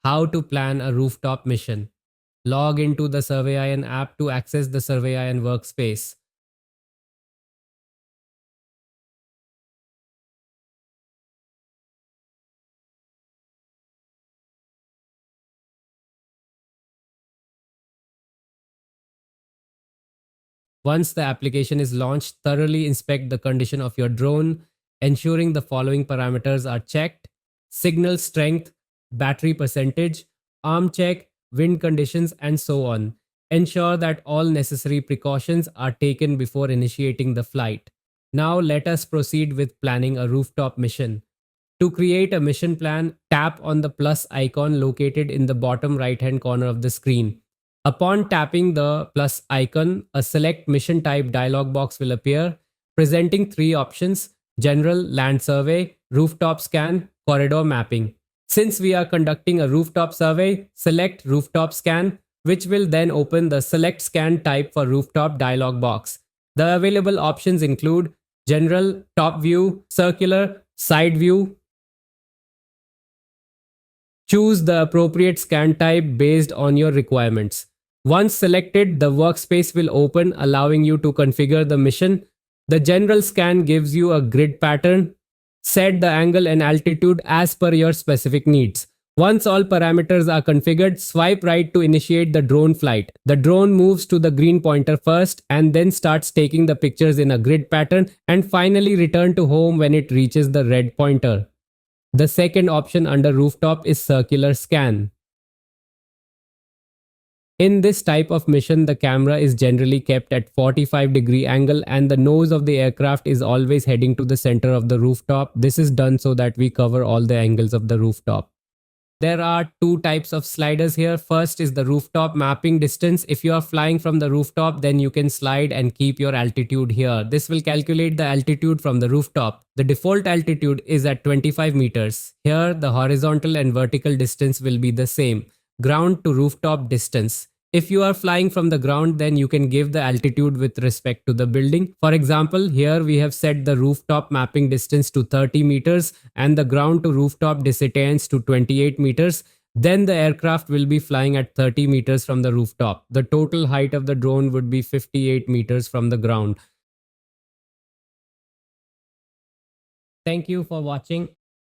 How to plan a rooftop mission. Log into the Surveyaan app to access the Surveyaan workspace. Once the application is launched, thoroughly inspect the condition of your drone, ensuring the following parameters are checked: signal strength, battery percentage, arm check, wind conditions, and so on. Ensure that all necessary precautions are taken before initiating the flight. Now, let us proceed with planning a rooftop mission. To create a mission plan, tap on the plus icon located in the bottom right hand corner of the screen. Upon tapping the plus icon, a select mission type dialog box will appear, presenting three options: general, land survey, rooftop scan, corridor mapping. Since we are conducting a rooftop survey, select rooftop scan, which will then open the select scan type for rooftop dialog box. The available options include general, top view, circular, side view. Choose the appropriate scan type based on your requirements. Once selected, the workspace will open, allowing you to configure the mission. The general scan gives you a grid pattern. Set the angle and altitude as per your specific needs. Once all parameters are configured, swipe right to initiate the drone flight. The drone moves to the green pointer first and then starts taking the pictures in a grid pattern, and finally return to home when it reaches the red pointer. The second option under rooftop is circular scan. In this type of mission, the camera is generally kept at 45-degree angle and the nose of the aircraft is always heading to the center of the rooftop. This is done so that we cover all the angles of the rooftop. There are two types of sliders here. First is the rooftop mapping distance. If you are flying from the rooftop, then you can slide and keep your altitude here. This will calculate the altitude from the rooftop. The default altitude is at 25 meters. Here, the horizontal and vertical distance will be the same. Ground to rooftop distance. If you are flying from the ground, then you can give the altitude with respect to the building. For example, here we have set the rooftop mapping distance to 30 meters and the ground to rooftop distance to 28 meters. Then the aircraft will be flying at 30 meters from the rooftop. The total height of the drone would be 58 meters from the ground. Thank you for watching.